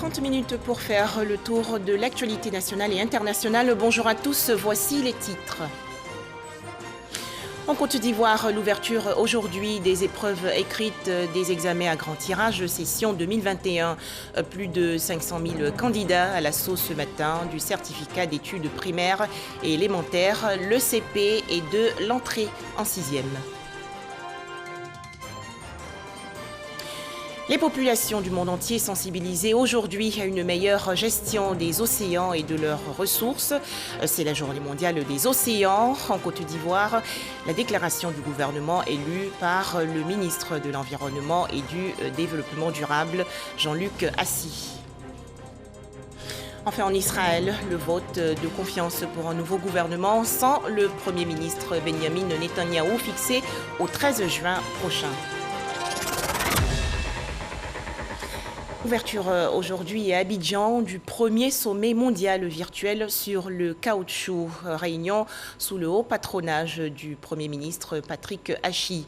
30 minutes pour faire le tour de l'actualité nationale et internationale. Bonjour à tous, voici les titres. En Côte d'Ivoire, l'ouverture aujourd'hui des épreuves écrites des examens à grand tirage, session 2021. Plus de 500 000 candidats à l'assaut ce matin du certificat d'études primaires et élémentaires, le CP et de l'entrée en 6e. Les populations du monde entier sensibilisées aujourd'hui à une meilleure gestion des océans et de leurs ressources. C'est la journée mondiale des océans en Côte d'Ivoire. La déclaration du gouvernement est lue par le ministre de l'Environnement et du Développement durable, Jean-Luc Assis. Enfin, en Israël, le vote de confiance pour un nouveau gouvernement sans le Premier ministre Benjamin Netanyahou fixé au 13 juin prochain. Ouverture aujourd'hui à Abidjan du premier sommet mondial virtuel sur le caoutchouc, réunion sous le haut patronage du Premier ministre Patrick Hachi.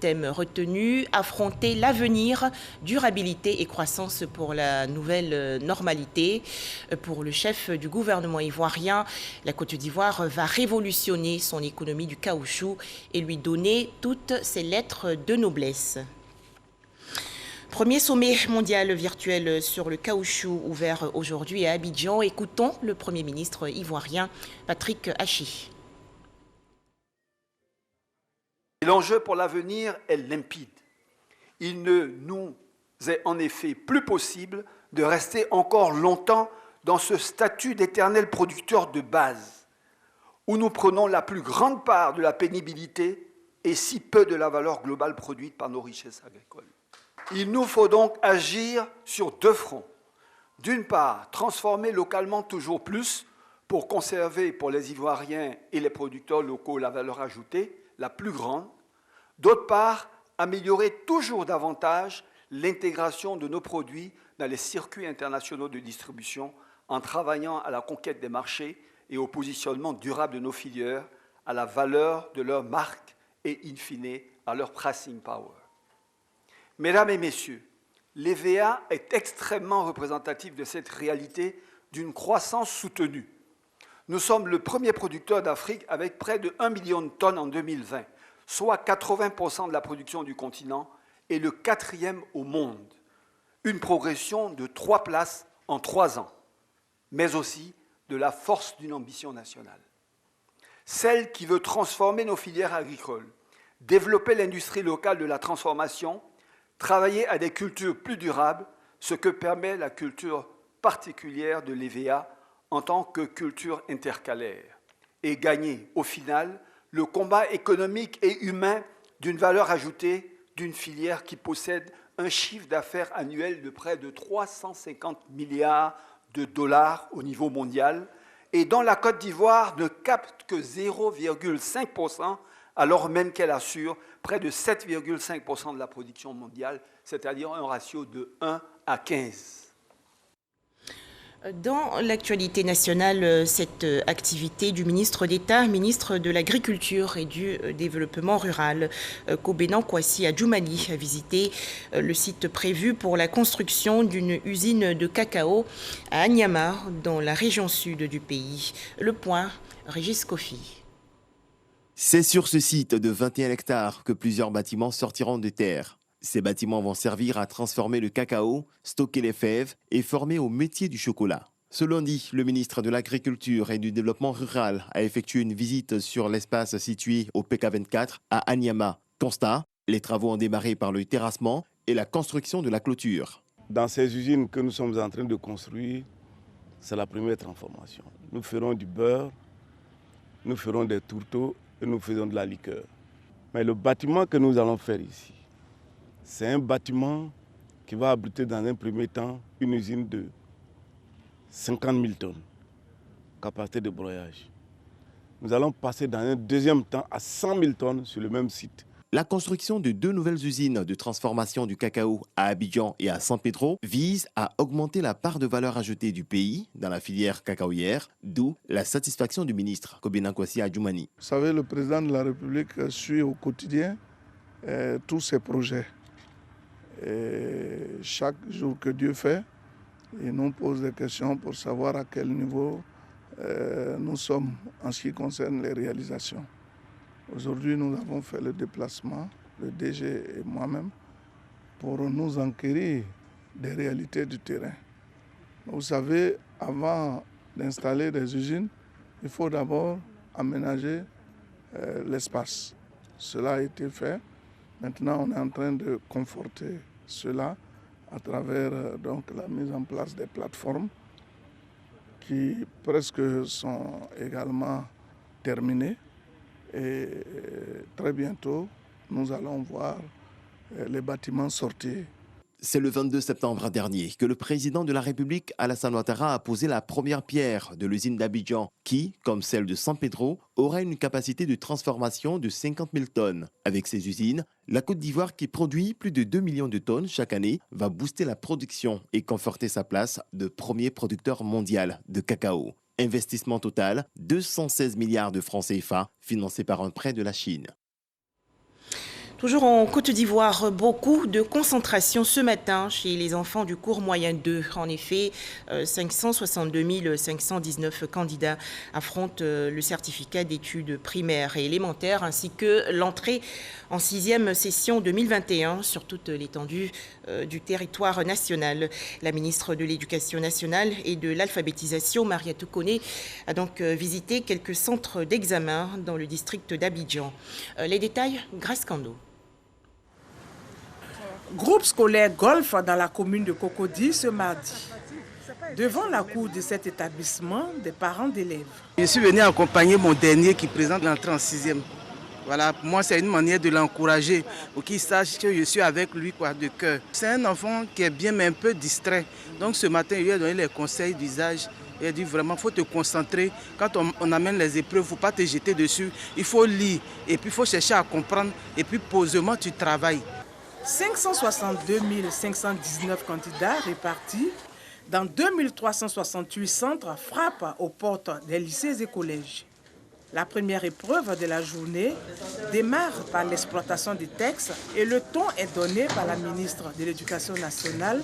Thème retenu, affronter l'avenir, durabilité et croissance pour la nouvelle normalité. Pour le chef du gouvernement ivoirien, la Côte d'Ivoire va révolutionner son économie du caoutchouc et lui donner toutes ses lettres de noblesse. Premier sommet mondial virtuel sur le caoutchouc ouvert aujourd'hui à Abidjan. Écoutons le Premier ministre ivoirien Patrick Hachi. L'enjeu pour l'avenir est limpide. Il ne nous est en effet plus possible de rester encore longtemps dans ce statut d'éternel producteur de base, où nous prenons la plus grande part de la pénibilité et si peu de la valeur globale produite par nos richesses agricoles. Il nous faut donc agir sur deux fronts. D'une part, transformer localement toujours plus pour conserver pour les Ivoiriens et les producteurs locaux la valeur ajoutée la plus grande. D'autre part, améliorer toujours davantage l'intégration de nos produits dans les circuits internationaux de distribution en travaillant à la conquête des marchés et au positionnement durable de nos filières, à la valeur de leurs marques et, in fine, à leur pricing power. Mesdames et messieurs, l'EVA est extrêmement représentatif de cette réalité d'une croissance soutenue. Nous sommes le premier producteur d'Afrique avec près de 1 million de tonnes en 2020, soit 80% de la production du continent et le 4e au monde. Une progression de 3 places en 3 ans, mais aussi de la force d'une ambition nationale. Celle qui veut transformer nos filières agricoles, développer l'industrie locale de la transformation, travailler à des cultures plus durables, ce que permet la culture particulière de l'EVA en tant que culture intercalaire, et gagner, au final, le combat économique et humain d'une valeur ajoutée d'une filière qui possède un chiffre d'affaires annuel de près de 350 milliards de dollars au niveau mondial et dont la Côte d'Ivoire ne capte que 0,5%, alors même qu'elle assure près de 7,5% de la production mondiale, c'est-à-dire un ratio de 1 à 15. Dans l'actualité nationale, cette activité du ministre d'État, ministre de l'Agriculture et du Développement rural, Kobenan Kwasi Adjoumani, a visité le site prévu pour la construction d'une usine de cacao à Anyama, dans la région sud du pays. Le point, Régis Kofi. C'est sur ce site de 21 hectares que plusieurs bâtiments sortiront de terre. Ces bâtiments vont servir à transformer le cacao, stocker les fèves et former au métier du chocolat. Ce lundi, le ministre de l'Agriculture et du Développement rural a effectué une visite sur l'espace situé au PK24 à Anyama. Constat, les travaux ont démarré par le terrassement et la construction de la clôture. Dans ces usines que nous sommes en train de construire, c'est la première transformation. Nous ferons du beurre, nous ferons des tourteaux et nous faisons de la liqueur. Mais le bâtiment que nous allons faire ici, c'est un bâtiment qui va abriter dans un premier temps une usine de 50 000 tonnes, capacité de broyage. Nous allons passer dans un deuxième temps à 100 000 tonnes sur le même site. La construction de 2 nouvelles usines de transformation du cacao à Abidjan et à San Pedro vise à augmenter la part de valeur ajoutée du pays dans la filière cacaoyère, d'où la satisfaction du ministre Kobenan Kwasi Adjoumani. Vous savez, le président de la République suit au quotidien tous ces projets. Et chaque jour que Dieu fait, Ils nous posent des questions pour savoir à quel niveau nous sommes en ce qui concerne les réalisations. Aujourd'hui, nous avons fait le déplacement, le DG et moi-même, pour nous enquérir des réalités du terrain. Vous savez, avant d'installer des usines, il faut d'abord aménager l'espace. Cela a été fait. Maintenant, on est en train de conforter cela à travers donc, la mise en place des plateformes qui presque sont également terminées. Et très bientôt, nous allons voir les bâtiments sortir. C'est le 22 septembre dernier que le président de la République, Alassane Ouattara, a posé la première pierre de l'usine d'Abidjan qui, comme celle de San Pedro, aura une capacité de transformation de 50 000 tonnes. Avec ces usines, la Côte d'Ivoire, qui produit plus de 2 millions de tonnes chaque année, va booster la production et conforter sa place de premier producteur mondial de cacao. Investissement total, 216 milliards de francs CFA, financé par un prêt de la Chine. Toujours en Côte d'Ivoire, beaucoup de concentration ce matin chez les enfants du cours moyen 2. En effet, 562 519 candidats affrontent le certificat d'études primaires et élémentaires ainsi que l'entrée en 6e session 2021 sur toute l'étendue du territoire national. La ministre de l'Éducation nationale et de l'alphabétisation, Mariatou Koné, a donc visité quelques centres d'examen dans le district d'Abidjan. Les détails, Grace Kando. Groupe scolaire golf dans la commune de Cocody ce mardi. Devant la cour de cet établissement, des parents d'élèves. Je suis venu accompagner mon dernier qui présente l'entrée en 6e. Voilà, pour moi, c'est une manière de l'encourager pour qu'il sache que je suis avec lui de cœur. C'est un enfant qui est bien mais un peu distrait. Donc ce matin, il lui a donné les conseils d'usage. Il a dit vraiment, il faut te concentrer. Quand on amène les épreuves, il ne faut pas te jeter dessus. Il faut lire et puis il faut chercher à comprendre. Et puis posément, tu travailles. 562 519 candidats répartis dans 2368 centres frappent aux portes des lycées et collèges. La première épreuve de la journée démarre par l'exploitation des textes et le ton est donné par la ministre de l'Éducation nationale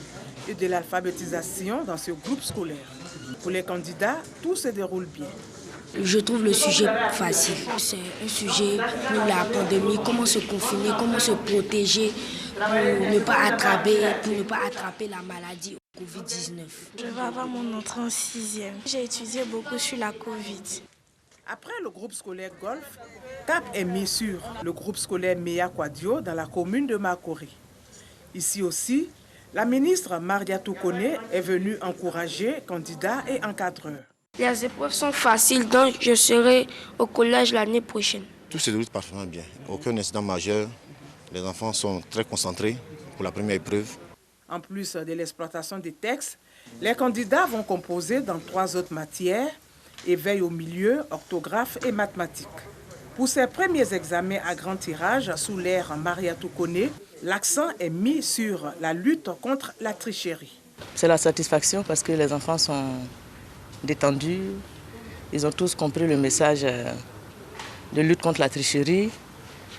et de l'alphabétisation dans ce groupe scolaire. Pour les candidats, tout se déroule bien. Je trouve le sujet facile. C'est un sujet pour la pandémie, comment se confiner, comment se protéger pour ne pas attraper la maladie Covid-19. Je vais avoir mon entrée en 6e. J'ai étudié beaucoup sur la Covid. Après le groupe scolaire golf, cap est mis sur le groupe scolaire Meya Kwadio dans la commune de Makori. Ici aussi, la ministre Mariatou Koné est venue encourager candidats et encadreurs. Les épreuves sont faciles, donc je serai au collège l'année prochaine. Tout se déroule parfaitement bien. Aucun incident majeur. Les enfants sont très concentrés pour la première épreuve. En plus de l'exploitation des textes, les candidats vont composer dans 3 autres matières, éveil au milieu, orthographe et mathématiques. Pour ces premiers examens à grand tirage sous l'ère Mariatou Koné, l'accent est mis sur la lutte contre la tricherie. C'est la satisfaction parce que les enfants sont détendus. Ils ont tous compris le message de lutte contre la tricherie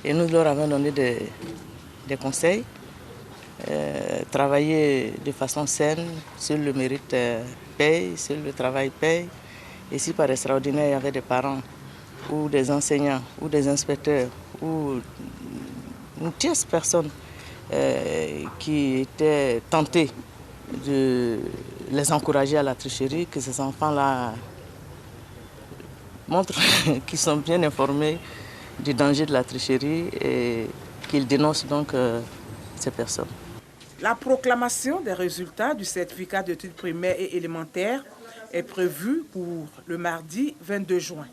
et nous leur avons donné des conseils. Travailler de façon saine, sur le mérite paye, sur le travail paye. Et si par extraordinaire il y avait des parents ou des enseignants ou des inspecteurs ou une tierce personne qui était tentée de les encourager à la tricherie, que ces enfants-là montrent qu'ils sont bien informés du danger de la tricherie et qu'ils dénoncent donc ces personnes. La proclamation des résultats du certificat d'études primaires et élémentaires est prévue pour le mardi 22 juin.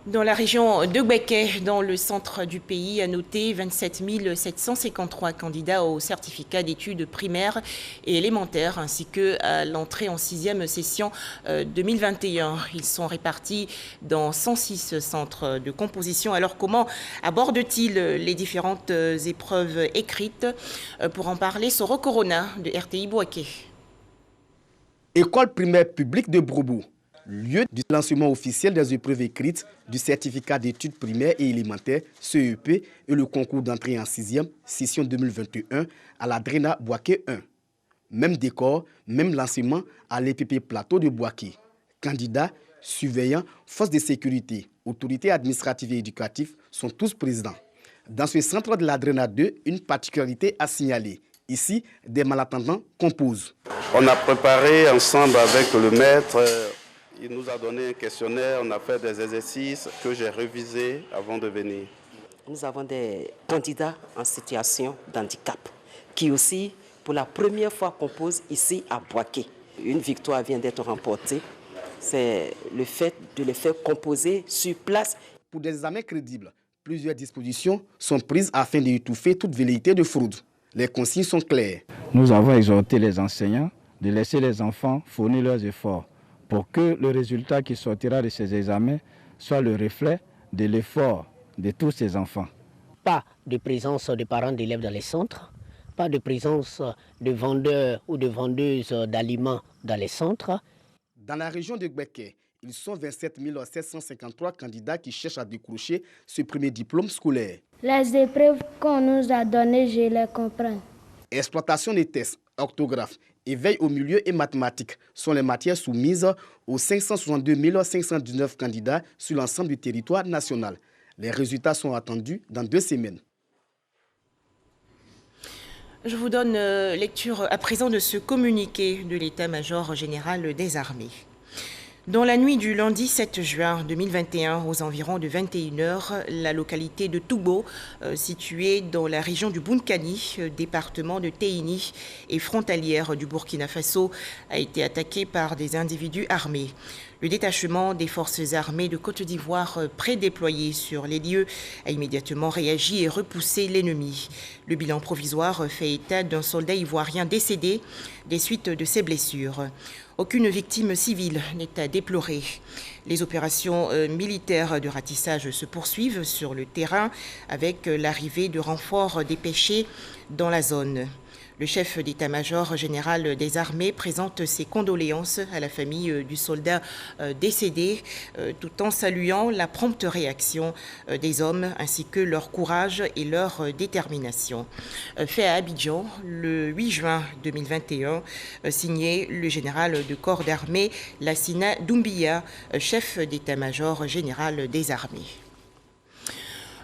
Dans la région de Gbeke, dans le centre du pays, a noté 27 753 candidats au certificat d'études primaires et élémentaires, ainsi qu'à l'entrée en 6e session 2021. Ils sont répartis dans 106 centres de composition. Alors comment abordent-ils les différentes épreuves écrites? Pour en parler, Soro Corona de RTI Bouaké. École primaire publique de Broubou, lieu du lancement officiel des épreuves écrites du certificat d'études primaires et élémentaires CEP et le concours d'entrée en 6e session 2021 à la Drena Bouaké 1. Même décor, même lancement à l'EPP Plateau de Bouaké. Candidats, surveillants, forces de sécurité, autorités administratives et éducatives sont tous présents. Dans ce centre de la DRENA 2, une particularité à signaler. Ici, des malentendants composent. On a préparé ensemble avec le maître, il nous a donné un questionnaire, on a fait des exercices que j'ai révisés avant de venir. Nous avons des candidats en situation d'handicap qui aussi, pour la première fois, composent ici à Bouaké. Une victoire vient d'être remportée. C'est le fait de les faire composer sur place. Pour des examens crédibles, plusieurs dispositions sont prises afin d'étouffer toute velléité de fraude. Les consignes sont claires. Nous avons exhorté les enseignants de laisser les enfants fournir leurs efforts pour que le résultat qui sortira de ces examens soit le reflet de l'effort de tous ces enfants. Pas de présence de parents d'élèves dans les centres, pas de présence de vendeurs ou de vendeuses d'aliments dans les centres. Dans la région de Gbeke, ils sont 27 753 candidats qui cherchent à décrocher ce premier diplôme scolaire. Les épreuves qu'on nous a données, je les comprends. Exploitation des tests, orthographe, éveil au milieu et mathématiques sont les matières soumises aux 562 519 candidats sur l'ensemble du territoire national. Les résultats sont attendus dans 2 semaines. Je vous donne lecture à présent de ce communiqué de l'état-major général des armées. Dans la nuit du lundi 7 juin 2021, aux environs de 21h, la localité de Toubo, située dans la région du Bounkani, département de Téini et frontalière du Burkina Faso, a été attaquée par des individus armés. Le détachement des forces armées de Côte d'Ivoire prédéployé sur les lieux a immédiatement réagi et repoussé l'ennemi. Le bilan provisoire fait état d'un soldat ivoirien décédé des suites de ses blessures. Aucune victime civile n'est à déplorer. Les opérations militaires de ratissage se poursuivent sur le terrain avec l'arrivée de renforts dépêchés dans la zone. Le chef d'état-major général des armées présente ses condoléances à la famille du soldat décédé, tout en saluant la prompte réaction des hommes ainsi que leur courage et leur détermination. Fait à Abidjan le 8 juin 2021, signé le général de corps d'armée Lassina Doumbia, chef d'état-major général des armées.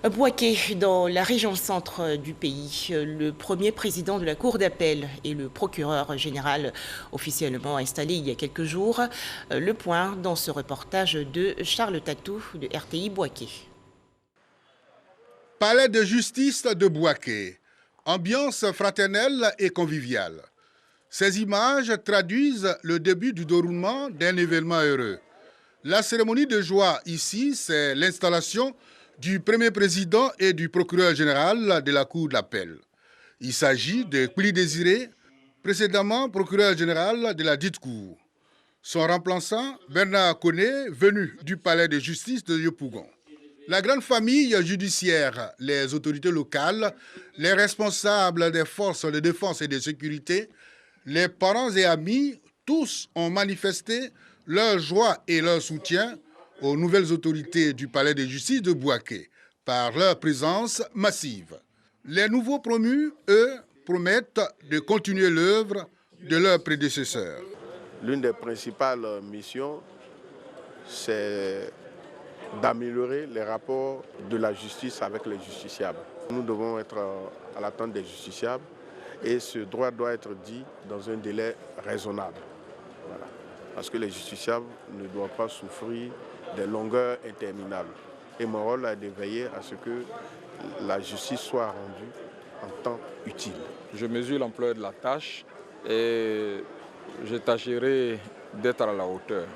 Bouaké, dans la région centre du pays, le premier président de la Cour d'appel et le procureur général officiellement installé il y a quelques jours. Le point dans ce reportage de Charles Tatou de RTI Bouaké. Palais de justice de Bouaké, ambiance fraternelle et conviviale. Ces images traduisent le début du déroulement d'un événement heureux. La cérémonie de joie ici, c'est l'installation du premier président et du procureur général de la Cour d'appel. Il s'agit de Kouili Désiré, précédemment procureur général de la dite Cour. Son remplaçant, Bernard Koné, venu du palais de justice de Yopougon. La grande famille judiciaire, les autorités locales, les responsables des forces de défense et de sécurité, les parents et amis, tous ont manifesté leur joie et leur soutien aux nouvelles autorités du palais de justice de Bouaké par leur présence massive. Les nouveaux promus, eux, promettent de continuer l'œuvre de leurs prédécesseurs. L'une des principales missions, c'est d'améliorer les rapports de la justice avec les justiciables. Nous devons être à l'attente des justiciables et ce droit doit être dit dans un délai raisonnable. Voilà. Parce que les justiciables ne doivent pas souffrir des longueurs interminables. Et mon rôle est de veiller à ce que la justice soit rendue en temps utile. Je mesure l'ampleur de la tâche et je tâcherai d'être à la hauteur.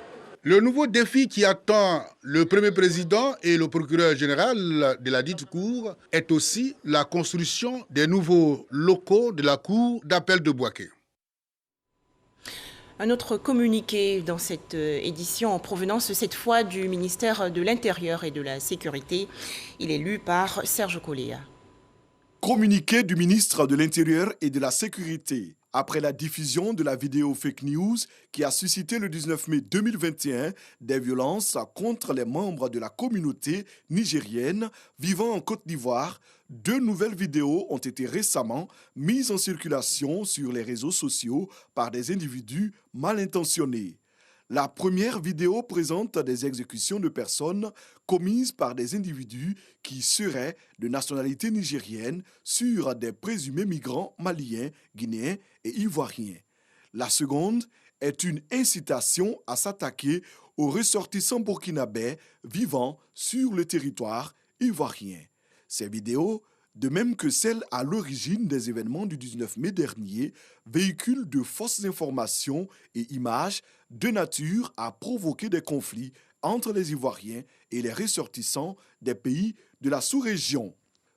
Le nouveau défi qui attend le premier président et le procureur général de la dite Cour est aussi la construction des nouveaux locaux de la Cour d'appel de Bouaké. Un autre communiqué dans cette édition en provenance cette fois du ministère de l'Intérieur et de la Sécurité. Il est lu par Serge Coléa. Communiqué du ministre de l'Intérieur et de la Sécurité. Après la diffusion de la vidéo fake news qui a suscité le 19 mai 2021 des violences contre les membres de la communauté nigérienne vivant en Côte d'Ivoire, 2 nouvelles vidéos ont été récemment mises en circulation sur les réseaux sociaux par des individus mal intentionnés. La première vidéo présente des exécutions de personnes commises par des individus qui seraient de nationalité nigérienne sur des présumés migrants maliens, guinéens et ivoiriens. La seconde est une incitation à s'attaquer aux ressortissants burkinabés vivant sur le territoire ivoirien. Ces vidéos, de même que celles à l'origine des événements du 19 mai dernier, véhiculent de fausses informations et images de nature à provoquer des conflits entre les Ivoiriens et les ressortissants des pays de la sous-région.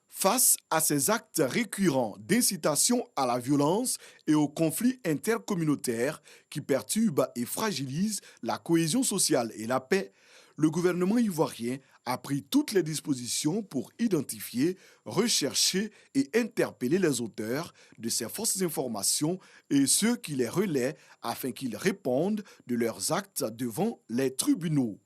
Face à ces actes récurrents d'incitation à la violence et aux conflits intercommunautaires qui perturbent et fragilisent la cohésion sociale et la paix, le gouvernement ivoirien a pris toutes les dispositions pour identifier, rechercher et interpeller les auteurs de ces fausses informations et ceux qui les relaient afin qu'ils répondent de leurs actes devant les tribunaux.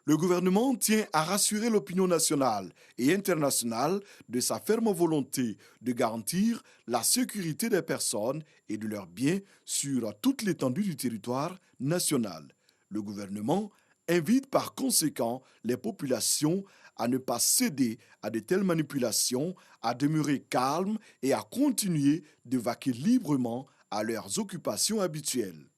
Le gouvernement tient à rassurer l'opinion nationale et internationale de sa ferme volonté de garantir la sécurité des personnes et de leurs biens sur toute l'étendue du territoire national. Le gouvernement invite par conséquent les populations à ne pas céder à de telles manipulations, à demeurer calmes et à continuer de vaquer librement à leurs occupations habituelles.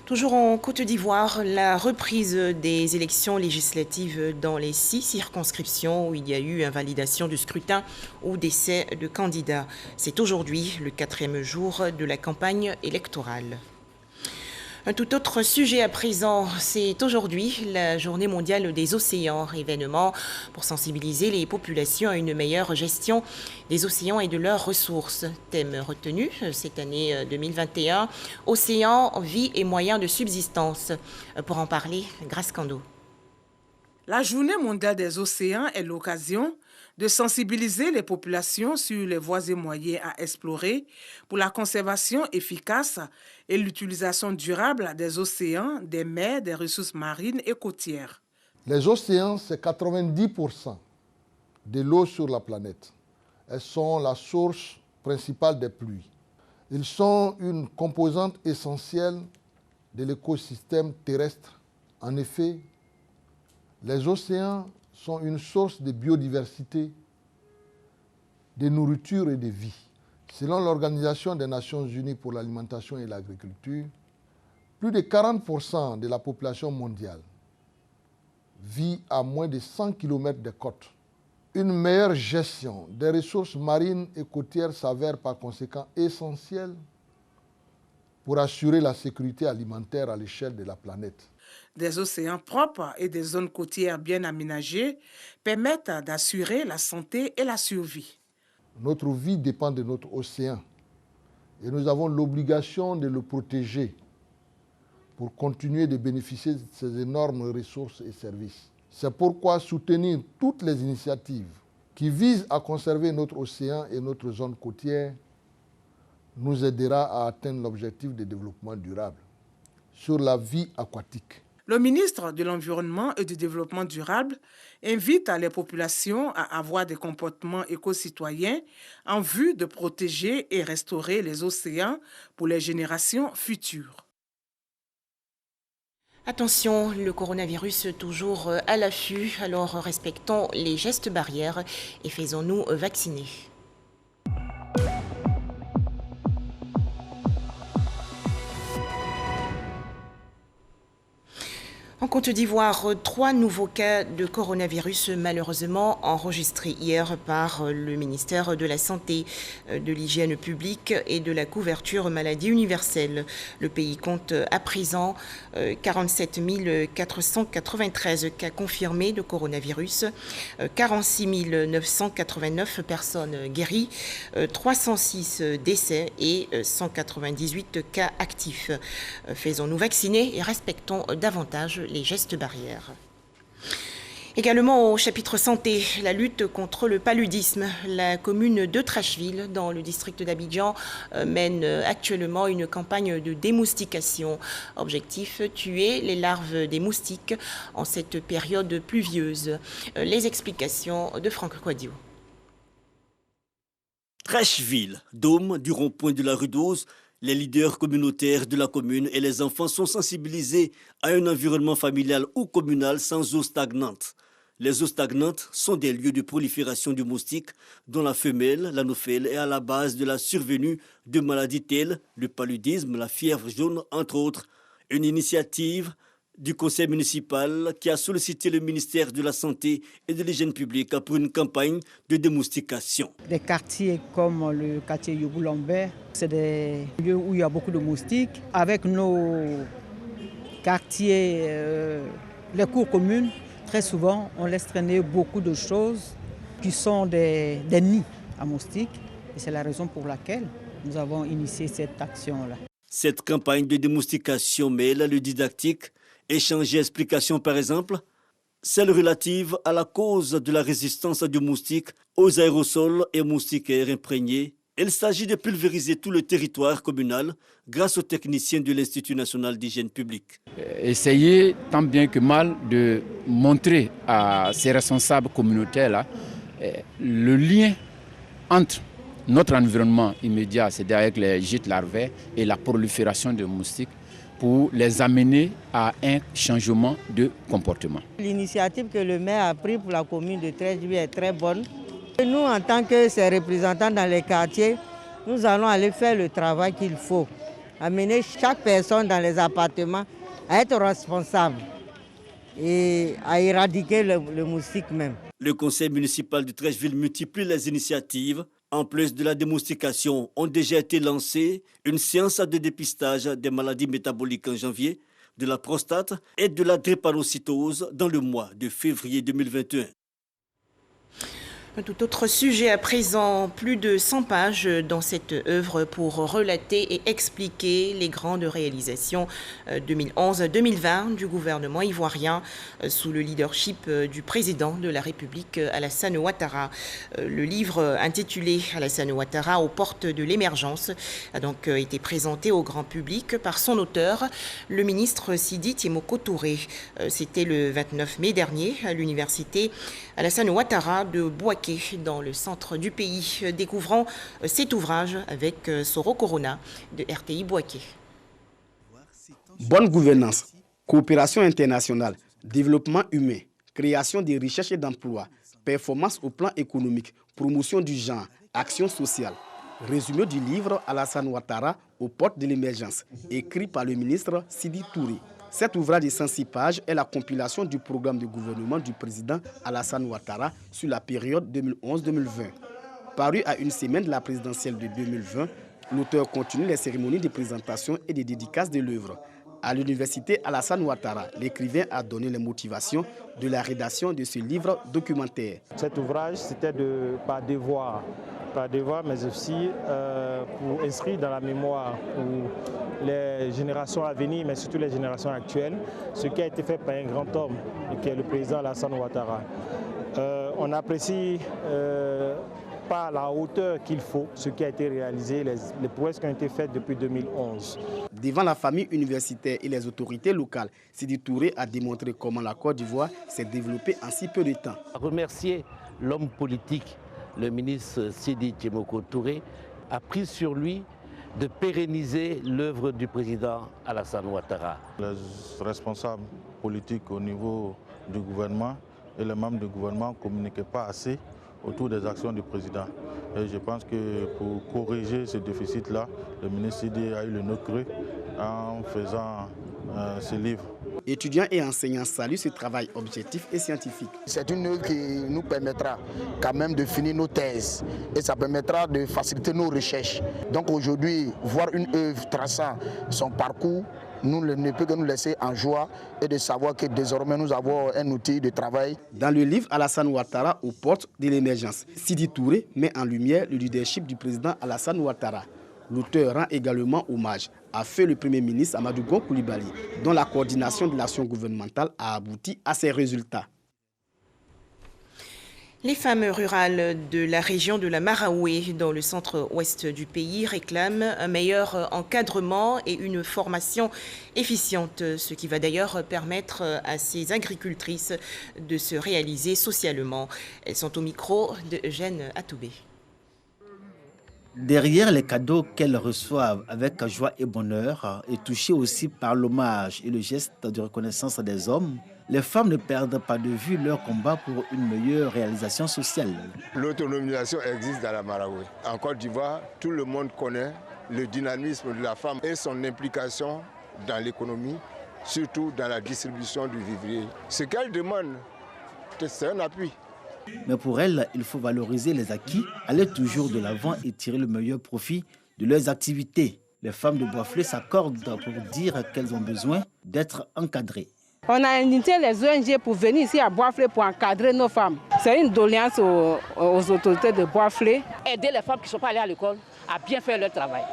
Toujours en Côte d'Ivoire, la reprise des élections législatives dans les 6 circonscriptions où il y a eu invalidation du scrutin ou décès de candidats. C'est aujourd'hui le 4e jour de la campagne électorale. Un tout autre sujet à présent, c'est aujourd'hui la Journée mondiale des océans, événement pour sensibiliser les populations à une meilleure gestion des océans et de leurs ressources. Thème retenu cette année 2021, océans, vie et moyens de subsistance. Pour en parler, Grace Kando. La Journée mondiale des océans est l'occasion de sensibiliser les populations sur les voies et moyens à explorer pour la conservation efficace et l'utilisation durable des océans, des mers, des ressources marines et côtières. Les océans, c'est 90% de l'eau sur la planète. Elles sont la source principale des pluies. Ils sont une composante essentielle de l'écosystème terrestre. En effet, les océans sont une source de biodiversité, de nourriture et de vie. Selon l'Organisation des Nations Unies pour l'alimentation et l'agriculture, plus de 40% de la population mondiale vit à moins de 100 km des côtes. Une meilleure gestion des ressources marines et côtières s'avère par conséquent essentielle pour assurer la sécurité alimentaire à l'échelle de la planète. Des océans propres et des zones côtières bien aménagées permettent d'assurer la santé et la survie. Notre vie dépend de notre océan et nous avons l'obligation de le protéger pour continuer de bénéficier de ces énormes ressources et services. C'est pourquoi soutenir toutes les initiatives qui visent à conserver notre océan et notre zone côtière nous aidera à atteindre l'objectif de développement durable. Sur la vie aquatique. Le ministre de l'Environnement et du Développement durable invite les populations à avoir des comportements éco-citoyens en vue de protéger et restaurer les océans pour les générations futures. Attention, le coronavirus toujours à l'affût, alors respectons les gestes barrières et faisons-nous vacciner. En Côte d'Ivoire, 3 nouveaux cas de coronavirus malheureusement enregistrés hier par le ministère de la Santé, de l'Hygiène publique et de la couverture maladie universelle. Le pays compte à présent 47 493 cas confirmés de coronavirus, 46 989 personnes guéries, 306 décès et 198 cas actifs. Faisons-nous vacciner et respectons davantage les gestes barrières. Également au chapitre santé, la lutte contre le paludisme. La commune de Trècheville, dans le district d'Abidjan, mène actuellement une campagne de démoustication. Objectif, tuer les larves des moustiques en cette période pluvieuse. Les explications de Franck Quadio. Trècheville, dôme du rond-point de la rue 12, les leaders communautaires de la commune et les enfants sont sensibilisés à un environnement familial ou communal sans eau stagnante. Les eaux stagnantes sont des lieux de prolifération du moustique dont la femelle, l'anophèle, est à la base de la survenue de maladies telles le paludisme, la fièvre jaune, entre autres. Une initiative du conseil municipal qui a sollicité le ministère de la Santé et de l'Hygiène publique pour une campagne de démoustication. Des quartiers comme le quartier Yobou-Lambert, c'est des lieux où il y a beaucoup de moustiques. Avec nos quartiers, les cours communes, très souvent, on laisse traîner beaucoup de choses qui sont des nids à moustiques. Et c'est la raison pour laquelle nous avons initié cette action-là. Cette campagne de démoustication mêle le didactique, échange et explication par exemple, celle relative à la cause de la résistance du moustique aux aérosols et moustiquaires imprégnés. Il s'agit de pulvériser tout le territoire communal grâce aux techniciens de l'Institut national d'hygiène publique. Essayer tant bien que mal de montrer à ces responsables communautaires-là le lien entre notre environnement immédiat, c'est-à-dire avec les gîtes larvaires et la prolifération de moustiques, pour les amener à un changement de comportement. L'initiative que le maire a prise pour la commune de Trècheville est très bonne. Nous, en tant que ses représentants dans les quartiers, nous allons aller faire le travail qu'il faut. Amener chaque personne dans les appartements à être responsable et à éradiquer le moustique même. Le conseil municipal de Trècheville multiplie les initiatives. En plus de la démoustication, ont déjà été lancées une séance de dépistage des maladies métaboliques en janvier, de la prostate et de la drépanocytose dans le mois de février 2021. Un tout autre sujet à présent, plus de 100 pages dans cette œuvre pour relater et expliquer les grandes réalisations 2011-2020 du gouvernement ivoirien sous le leadership du président de la République Alassane Ouattara. Le livre intitulé Alassane Ouattara aux portes de l'émergence a donc été présenté au grand public par son auteur, le ministre Sidi Tiemoko Touré. C'était le 29 mai dernier à l'université Alassane Ouattara de Bouaké, dans le centre du pays. Découvrons cet ouvrage avec Soro Corona de RTI Bouaké. Bonne gouvernance, coopération internationale, développement humain, création des recherches et d'emplois, performance au plan économique, promotion du genre, action sociale. Résumé du livre Alassane Ouattara aux portes de l'émergence, écrit par le ministre Sidi Touré. Cet ouvrage de 106 pages est la compilation du programme de gouvernement du président Alassane Ouattara sur la période 2011-2020. Paru à une semaine de la présidentielle de 2020, l'auteur continue les cérémonies de présentation et de dédicaces de l'œuvre. À l'université Alassane Ouattara, l'écrivain a donné les motivations de la rédaction de ce livre documentaire. Cet ouvrage, c'était par devoir, mais aussi pour inscrire dans la mémoire pour les générations à venir, mais surtout les générations actuelles, ce qui a été fait par un grand homme, qui est le président Alassane Ouattara. On apprécie pas à la hauteur qu'il faut ce qui a été réalisé, les prouesses qui ont été faites depuis 2011. Devant la famille universitaire et les autorités locales, Sidi Touré a démontré comment la Côte d'Ivoire s'est développée en si peu de temps. Remercier l'homme politique, le ministre Sidi Tiemoko Touré, a pris sur lui de pérenniser l'œuvre du président Alassane Ouattara. Les responsables politiques au niveau du gouvernement et les membres du gouvernement ne communiquaient pas assez autour des actions du président. Et je pense que pour corriger ce déficit-là, le ministre Sidi a eu le nez creux en faisant ce livre. Étudiants et enseignants saluent ce travail objectif et scientifique. C'est une œuvre qui nous permettra quand même de finir nos thèses et ça permettra de faciliter nos recherches. Donc aujourd'hui, voir une œuvre traçant son parcours, nous ne peut que nous laisser en joie et de savoir que désormais nous avons un outil de travail. Dans le livre Alassane Ouattara aux portes de l'émergence, Sidi Touré met en lumière le leadership du président Alassane Ouattara. L'auteur rend également hommage à feu le Premier ministre Amadou Gon Coulibaly, dont la coordination de l'action gouvernementale a abouti à ces résultats. Les femmes rurales de la région de la Maraoué, dans le centre-ouest du pays, réclament un meilleur encadrement et une formation efficiente, ce qui va d'ailleurs permettre à ces agricultrices de se réaliser socialement. Elles sont au micro de Eugène Atoubé. Derrière les cadeaux qu'elles reçoivent avec joie et bonheur, et touchées aussi par l'hommage et le geste de reconnaissance des hommes, les femmes ne perdent pas de vue leur combat pour une meilleure réalisation sociale. L'autonomisation existe dans la Maraoué. En Côte d'Ivoire, tout le monde connaît le dynamisme de la femme et son implication dans l'économie, surtout dans la distribution du vivrier. Ce qu'elle demande, c'est un appui. Mais pour elles, il faut valoriser les acquis, aller toujours de l'avant et tirer le meilleur profit de leurs activités. Les femmes de Boisflé s'accordent pour dire qu'elles ont besoin d'être encadrées. On a invité les ONG pour venir ici à Boisflé pour encadrer nos femmes. C'est une doléance aux autorités de Boisflé. Aider les femmes qui ne sont pas allées à l'école à bien faire leur travail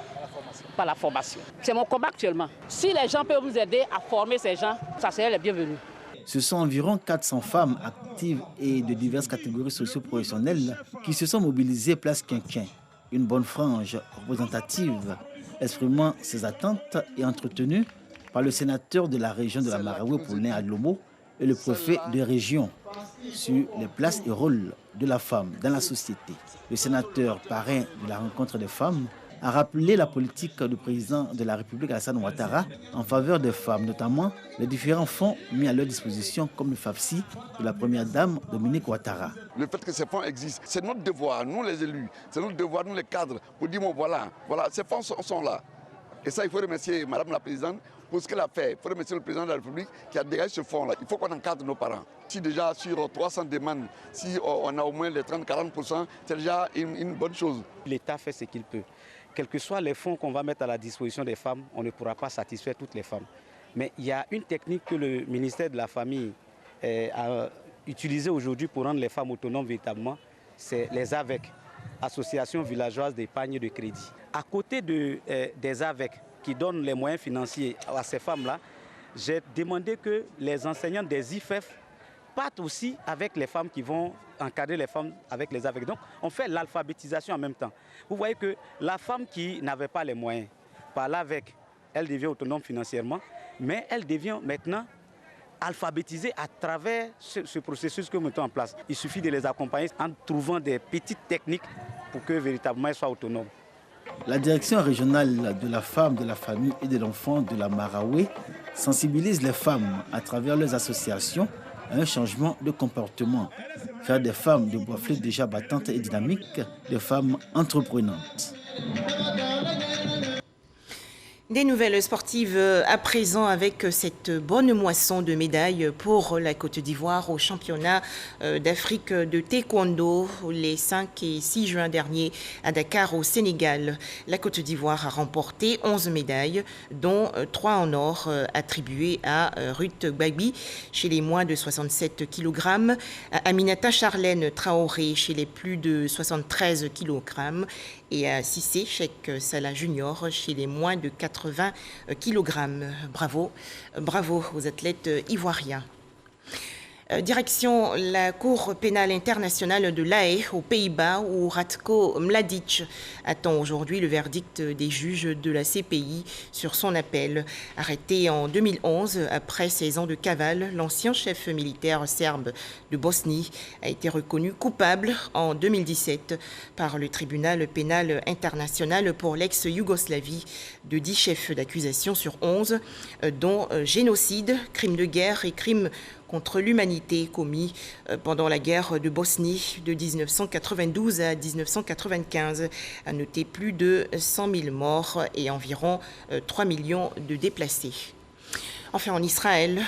par la formation. C'est mon combat actuellement. Si les gens peuvent nous aider à former ces gens, ça serait les bienvenus. Ce sont environ 400 femmes actives et de diverses catégories socio-professionnelles qui se sont mobilisées place Quinquin. Une bonne frange représentative exprimant ses attentes et entretenue par le sénateur de la région de la Maraoué, Paulin Adlomo, et le préfet de région sur les places et rôles de la femme dans la société. Le sénateur parrain de la rencontre des femmes a rappelé la politique du président de la République Alassane Ouattara en faveur des femmes, notamment les différents fonds mis à leur disposition comme le FAFSI de la première dame Dominique Ouattara. Le fait que ces fonds existent, c'est notre devoir, nous les élus, c'est notre devoir, nous les cadres, pour dire bon, voilà, ces fonds sont là. Et ça, il faut remercier Madame la Présidente pour ce qu'elle a fait. Il faut remercier le président de la République qui a dégagé ce fonds-là. Il faut qu'on encadre nos parents. Si déjà sur 300 demandes, si on a au moins les 30-40%, c'est déjà une bonne chose. L'État fait ce qu'il peut. Quels que soient les fonds qu'on va mettre à la disposition des femmes, on ne pourra pas satisfaire toutes les femmes. Mais il y a une technique que le ministère de la Famille a utilisée aujourd'hui pour rendre les femmes autonomes véritablement, c'est les AVEC, Associations villageoises d'épargne et de crédit. À côté des AVEC qui donnent les moyens financiers à ces femmes-là, j'ai demandé que les enseignants des IFEF partent aussi avec les femmes qui vont encadrer les femmes avec les AVEC. Donc on fait l'alphabétisation en même temps. Vous voyez que la femme qui n'avait pas les moyens, par l'AVEC, elle devient autonome financièrement, mais elle devient maintenant alphabétisée à travers ce processus que nous mettons en place. Il suffit de les accompagner en trouvant des petites techniques pour que véritablement elles soient autonomes. La direction régionale de la femme, de la famille et de l'enfant de la Maraoué sensibilise les femmes à travers leurs associations à un changement de comportement. Faire des femmes de Boisflé déjà battantes et dynamiques, des femmes entreprenantes. Des nouvelles sportives à présent avec cette bonne moisson de médailles pour la Côte d'Ivoire au championnat d'Afrique de taekwondo les 5 et 6 juin dernier à Dakar au Sénégal. La Côte d'Ivoire a remporté 11 médailles, dont 3 en or attribuées à Ruth Gbagbi chez les moins de 67 kg, à Aminata Charlène Traoré chez les plus de 73 kg et à Cissé Cheikh Salah Junior chez les moins de 80 kg. Bravo aux athlètes ivoiriens. Direction la Cour pénale internationale de La Haye, aux Pays-Bas, où Ratko Mladic attend aujourd'hui le verdict des juges de la CPI sur son appel. Arrêté en 2011, après 16 ans de cavale, l'ancien chef militaire serbe de Bosnie a été reconnu coupable en 2017 par le tribunal pénal international pour l'ex-Yougoslavie de 10 chefs d'accusation sur 11, dont génocide, crime de guerre et crime contre l'humanité commis pendant la guerre de Bosnie de 1992 à 1995. À noter plus de 100 000 morts et environ 3 millions de déplacés. Enfin, en Israël,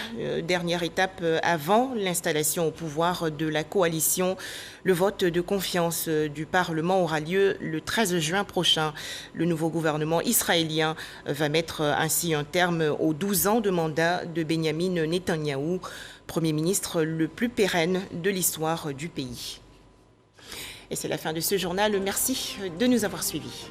dernière étape avant l'installation au pouvoir de la coalition, le vote de confiance du Parlement aura lieu le 13 juin prochain. Le nouveau gouvernement israélien va mettre ainsi un terme aux 12 ans de mandat de Benyamin Netanyahou, Premier ministre le plus pérenne de l'histoire du pays. Et c'est la fin de ce journal. Merci de nous avoir suivis.